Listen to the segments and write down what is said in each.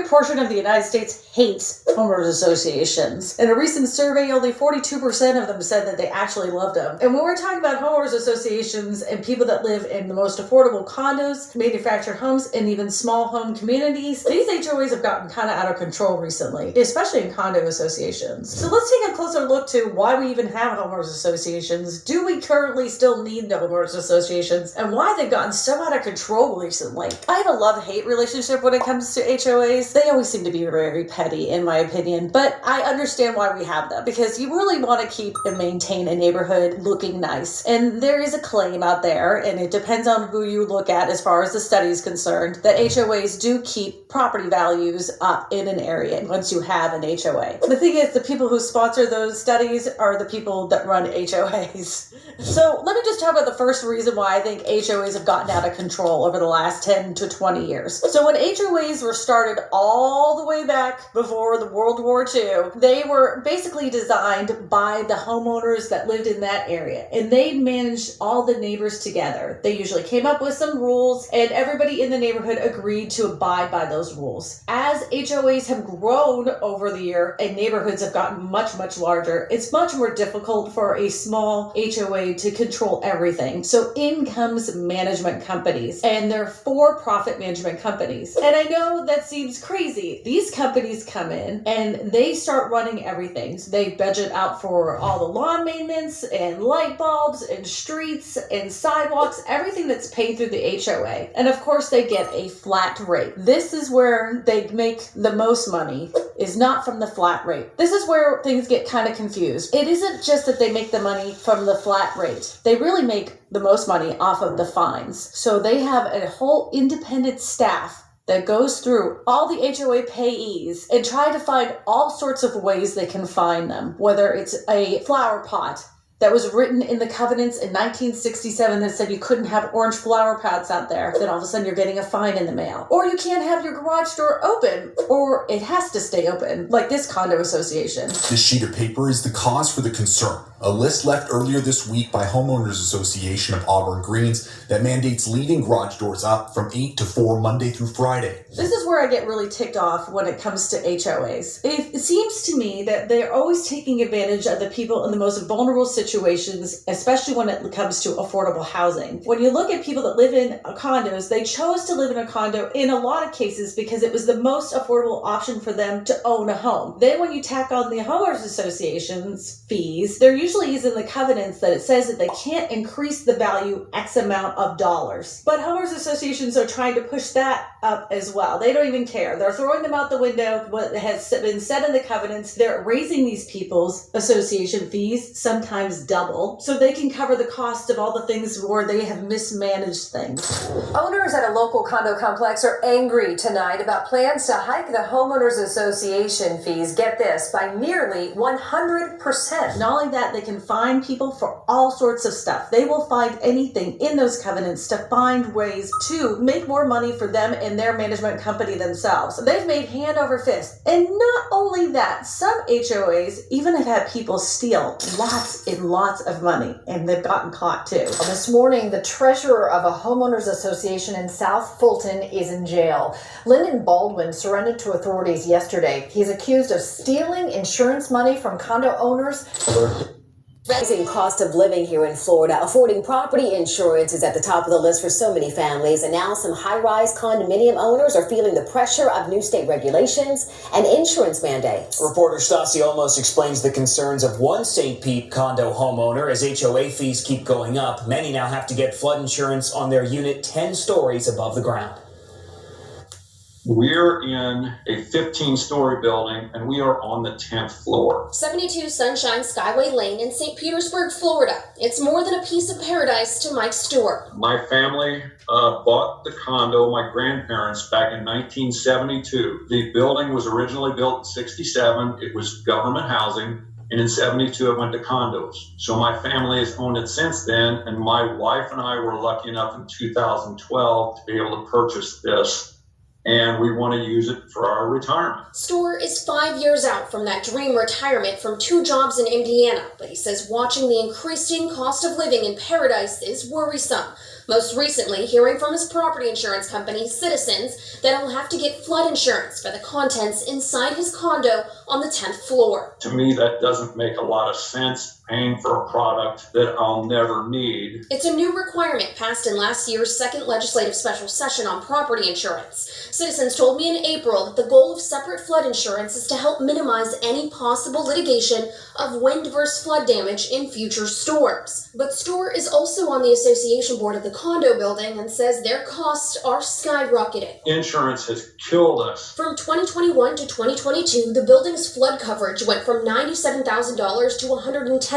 good portion of the United States hates homeowners associations. In a recent survey, only 42% of them said that they actually loved them. And when we're talking about homeowners associations and people that live in the most affordable condos, manufactured homes, and even small home communities, these HOAs have gotten kind of out of control recently, especially in condo associations. So let's take a closer look to why we even have homeowners associations. Do we currently still need homeowners associations, and why they've gotten so out of control recently? I have a love-hate relationship when it comes to HOAs. They always seem to be very petty, in my opinion, but I understand why we have them, because you really want to keep and maintain a neighborhood looking nice. And there is a claim out there, and it depends on who you look at as far as the study is concerned, that HOAs do keep property values up in an area once you have an HOA. The thing is, the people who sponsor those studies are the people that run HOAs. So let me just talk about the first reason why I think HOAs have gotten out of control over the last 10 to 20 years. So when HOAs were started all the way back before the World War II, they were basically designed by the homeowners that lived in that area, and they managed all the neighbors together. They usually came up with some rules, and everybody in the neighborhood agreed to abide by those rules. As HOAs have grown over the year and neighborhoods have gotten much, much larger, it's much more difficult for a small HOA to control everything. So in comes management companies, and they're for-profit management companies. And I know that seems crazy. These companies come in and they start running everything. So they budget out for all the lawn maintenance and light bulbs and streets and sidewalks, everything that's paid through the HOA. And of course they get a flat rate. This is where they make the most money, is not from the flat rate. This is where things get kind of confused. It isn't just that they make the money from the flat rate. They really make the most money off of the fines. So they have a whole independent staff that goes through all the HOA payees and try to find all sorts of ways they can fine them. Whether it's a flower pot that was written in the covenants in 1967 that said you couldn't have orange flower pots out there, then all of a sudden you're getting a fine in the mail. Or you can't have your garage door open, or it has to stay open, like this condo association. This sheet of paper is the cause for the concern. A list left earlier this week by Homeowners Association of Auburn Greens that mandates leaving garage doors up from 8 to 4 Monday through Friday. This is where I get really ticked off when it comes to HOAs. It seems to me that they're always taking advantage of the people in the most vulnerable situations, especially when it comes to affordable housing. When you look at people that live in condos, they chose to live in a condo in a lot of cases because it was the most affordable option for them to own a home. Then when you tack on the Homeowners Association's fees, there usually is in the covenants that it says that they can't increase the value X amount of dollars. But homeowners associations are trying to push that up as well. They don't even care. They're throwing them out the window. What has been said in the covenants, they're raising these people's association fees, sometimes double, so they can cover the cost of all the things where they have mismanaged things. Owners at a local condo complex are angry tonight about plans to hike the Homeowners Association fees, get this, by nearly 100%. Not only that, they can fine people for all sorts of stuff. They will find anything in those covenants to find ways to make more money for them and their management company themselves. They've made hand over fist. And not only that, some HOAs even have had people steal lots and lots of money, and they've gotten caught too. This morning, the treasurer of a homeowners association in South Fulton is in jail. Lyndon Baldwin surrendered to authorities yesterday. He's accused of stealing insurance money from condo owners. Rising cost of living here in Florida, affording property insurance is at the top of the list for so many families, and now some high-rise condominium owners are feeling the pressure of new state regulations and insurance mandates. Reporter Stassi almost explains the concerns of one St. Pete condo homeowner as HOA fees keep going up. Many now have to get flood insurance on their unit 10 stories above the ground. We're in a 15-story building, and we are on the 10th floor. 72 Sunshine Skyway Lane in St. Petersburg, Florida. It's more than a piece of paradise to Mike Stewart. My family bought the condo, my grandparents, back in 1972. The building was originally built in 67. It was government housing. And in 72, it went to condos. So my family has owned it since then, and my wife and I were lucky enough in 2012 to be able to purchase this. And we want to use it for our retirement. Stewart is 5 years out from that dream retirement from 2 jobs in Indiana, but he says watching the increasing cost of living in paradise is worrisome. Most recently, hearing from his property insurance company, Citizens, that he'll have to get flood insurance for the contents inside his condo on the 10th floor. To me, that doesn't make a lot of sense, paying for a product that I'll never need. It's a new requirement passed in last year's second legislative special session on property insurance. Citizens told me in April that the goal of separate flood insurance is to help minimize any possible litigation of wind versus flood damage in future storms. But STOR is also on the association board of the condo building and says their costs are skyrocketing. Insurance has killed us. From 2021 to 2022, the building's flood coverage went from $97,000 to $110,000,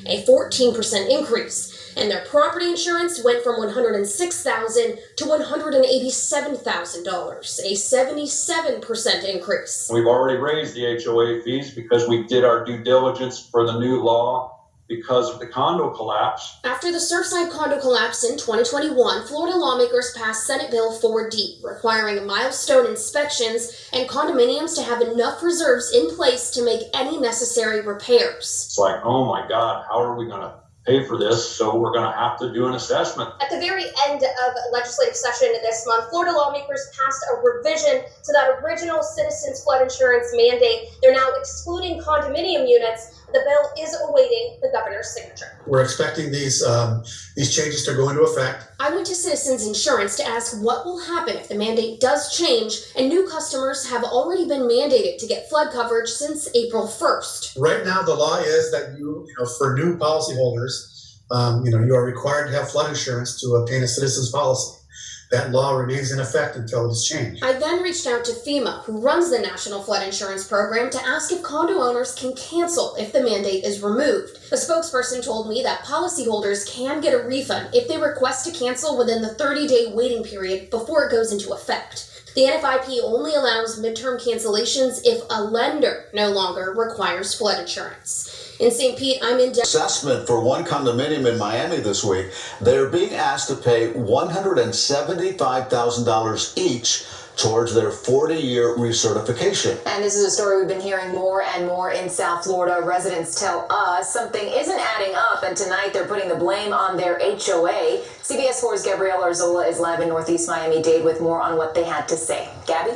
a 14% increase. And their property insurance went from $106,000 to $187,000, a 77% increase. We've already raised the HOA fees because we did our due diligence for the new law because of the condo collapse. After the Surfside condo collapse in 2021, Florida lawmakers passed Senate Bill 4D, requiring milestone inspections and condominiums to have enough reserves in place to make any necessary repairs. It's like, oh my God, how are we going to pay for this? So we're going to have to do an assessment. At the very end of legislative session this month, Florida lawmakers passed a revision to that original Citizens flood insurance mandate. They're now excluding condominium units. The bill is awaiting the governor's signature. We're expecting these changes to go into effect. I went to Citizens Insurance to ask what will happen if the mandate does change, and new customers have already been mandated to get flood coverage since April 1st. Right now, the law is that for new policyholders, you are required to have flood insurance to obtain a Citizens policy. That law remains in effect until it is changed. I then reached out to FEMA, who runs the National Flood Insurance Program, to ask if condo owners can cancel if the mandate is removed. A spokesperson told me that policyholders can get a refund if they request to cancel within the 30-day waiting period before it goes into effect. The NFIP only allows midterm cancellations if a lender no longer requires flood insurance. In St. Pete, I'm in assessment for one condominium in Miami this week. They're being asked to pay $175,000 each towards their 40-year recertification. And this is a story we've been hearing more and more in South Florida. Residents tell us something isn't adding up, and tonight they're putting the blame on their HOA. CBS 4's Gabrielle Arzola is live in Northeast Miami-Dade with more on what they had to say. Gabby?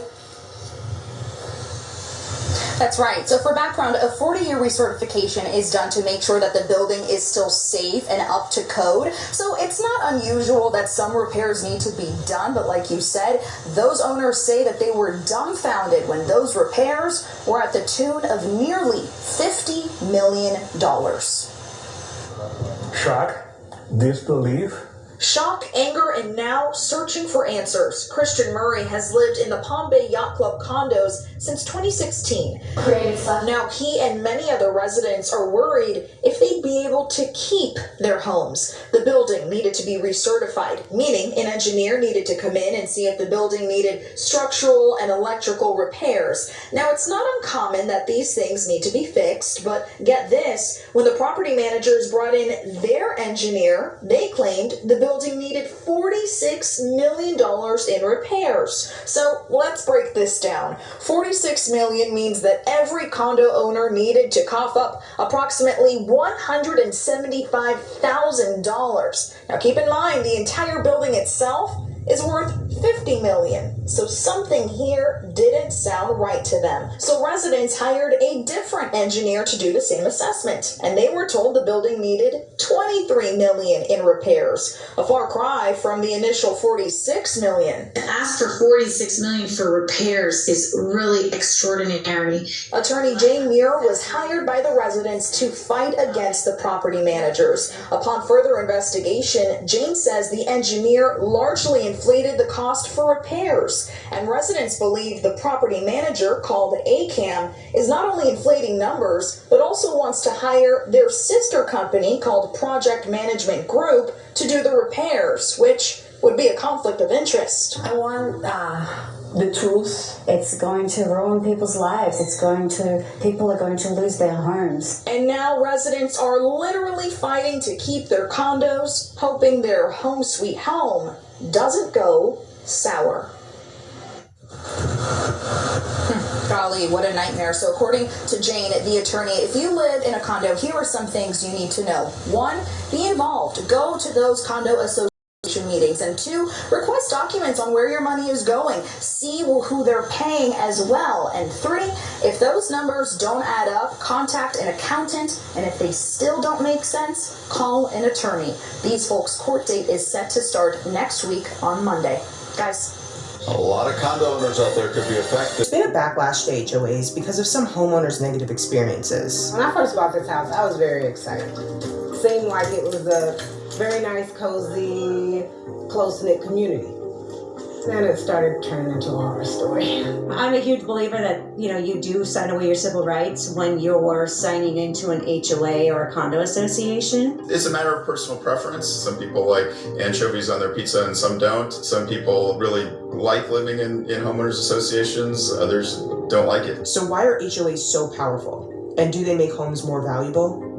That's right. So for background, a 40-year recertification is done to make sure that the building is still safe and up to code. So it's not unusual that some repairs need to be done, but like you said, those owners say that they were dumbfounded when those repairs were at the tune of nearly $50 million. Shock, disbelief. Shock, anger, and now searching for answers. Christian Murray has lived in the Palm Bay Yacht Club condos since 2016. Now he and many other residents are worried if they'd be able to keep their homes. The building needed to be recertified, meaning an engineer needed to come in and see if the building needed structural and electrical repairs. Now it's not uncommon that these things need to be fixed, but get this, when the property managers brought in their engineer, they claimed the building needed $46 million in repairs. So let's break this down. $46 million means that every condo owner needed to cough up approximately $175,000. Now keep in mind, the entire building itself is worth $50 million. So something here didn't sound right to them. So residents hired a different engineer to do the same assessment, and they were told the building needed $23 million in repairs, a far cry from the initial $46 million. To ask for $46 million for repairs is really extraordinary. Attorney Jane Muir was hired by the residents to fight against the property managers. Upon further investigation, Jane says the engineer largely inflated the cost for repairs, and residents believe the property manager, called ACAM, is not only inflating numbers, but also wants to hire their sister company, called Project Management Group, to do the repairs, which would be a conflict of interest. I want the truth. It's going to ruin people's lives. People are going to lose their homes. And now residents are literally fighting to keep their condos, hoping their home sweet home doesn't go sour. Golly, what a nightmare. So according to Jane, the attorney, if you live in a condo, here are some things you need to know. 1, be involved. Go to those condo associations. association meetings. And 2, request documents on where your money is going. See who they're paying as well. And 3, if those numbers don't add up, contact an accountant. And if they still don't make sense, call an attorney. These folks' court date is set to start next week on Monday. Guys. A lot of condo owners out there could be affected. There's been a backlash to HOAs because of some homeowners' negative experiences. When I first bought this house, I was very excited. It seemed like it was a very nice, cozy, close-knit community. Then it started turning into a horror story. I'm a huge believer that, you do sign away your civil rights when you're signing into an HOA or a condo association. It's a matter of personal preference. Some people like anchovies on their pizza and some don't. Some people really like living in homeowners associations. Others don't like it. So why are HOAs so powerful? And do they make homes more valuable?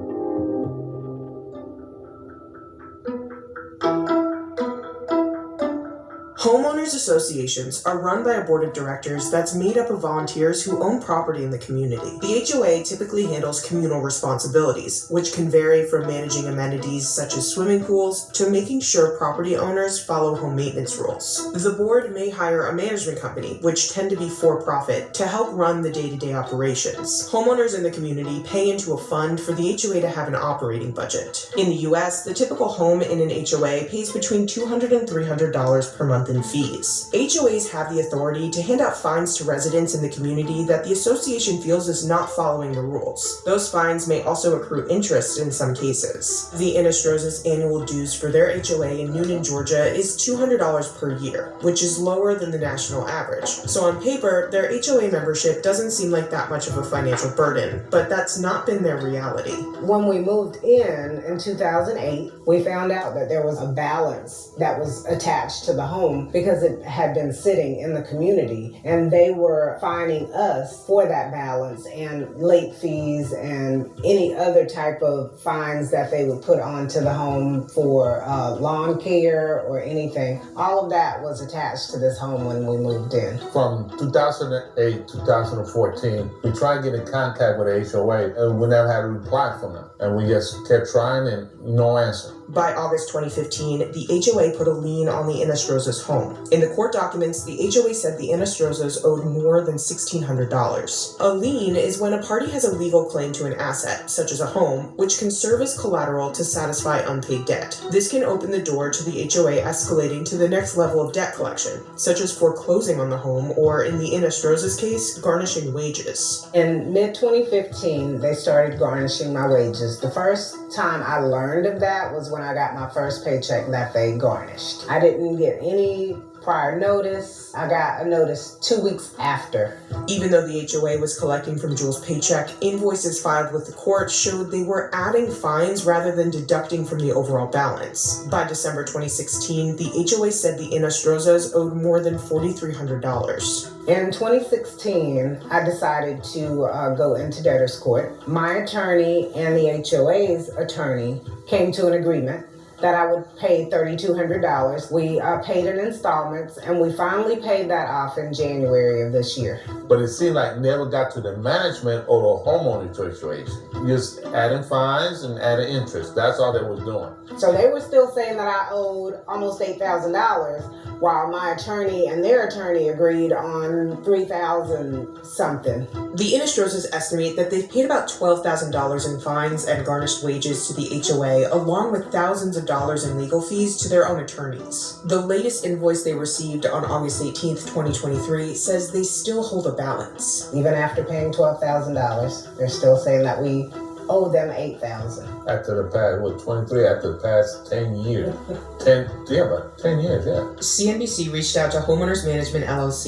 Homeowners associations are run by a board of directors that's made up of volunteers who own property in the community. The HOA typically handles communal responsibilities, which can vary from managing amenities such as swimming pools to making sure property owners follow home maintenance rules. The board may hire a management company, which tend to be for-profit, to help run the day-to-day operations. Homeowners in the community pay into a fund for the HOA to have an operating budget. In the US, the typical home in an HOA pays between $200 and $300 per month in fees. HOAs have the authority to hand out fines to residents in the community that the association feels is not following the rules. Those fines may also accrue interest in some cases. The Innistrosas' annual dues for their HOA in Noonan, Georgia is $200 per year, which is lower than the national average. So on paper, their HOA membership doesn't seem like that much of a financial burden, but that's not been their reality. When we moved in 2008, we found out that there was a balance that was attached to the home because it had been sitting in the community, and they were fining us for that balance and late fees and any other type of fines that they would put onto the home for lawn care or anything. All of that was attached to this home when we moved in. From 2008 to 2014, we tried to get in contact with the HOA and we never had a reply from them. And we just kept trying and no answer. By August 2015, the HOA put a lien on the Innistrosas' home. In the court documents, the HOA said the Innistrosas owed more than $1,600. A lien is when a party has a legal claim to an asset, such as a home, which can serve as collateral to satisfy unpaid debt. This can open the door to the HOA escalating to the next level of debt collection, such as foreclosing on the home or, in the Innistrosas' case, garnishing wages. In mid-2015, they started garnishing my wages. The first time I learned of that was when I got my first paycheck that they garnished. I didn't get any prior notice. I got a notice 2 weeks after. Even though the HOA was collecting from Jules' paycheck, invoices filed with the court showed they were adding fines rather than deducting from the overall balance. By December 2016, the HOA said the Innistrosas owed more than $4,300. In 2016, I decided to go into debtor's court. My attorney and the HOA's attorney came to an agreement that I would pay $3,200. We paid in installments, and we finally paid that off in January of this year. But it seemed like never got to the management or the homeowner situation. Just adding fines and adding interest. That's all they was doing. So they were still saying that I owed almost $8,000, while my attorney and their attorney agreed on $3,000 something. The Innistrosas estimate that they've paid about $12,000 in fines and garnished wages to the HOA, along with thousands of dollars in legal fees to their own attorneys. The latest invoice they received on August 18th, 2023 says they still hold a balance. Even after paying $12,000, they're still saying that we owe them $8,000. After the past, 23, after the past 10 years. About 10 years, yeah. CNBC reached out to Homeowners Management LLC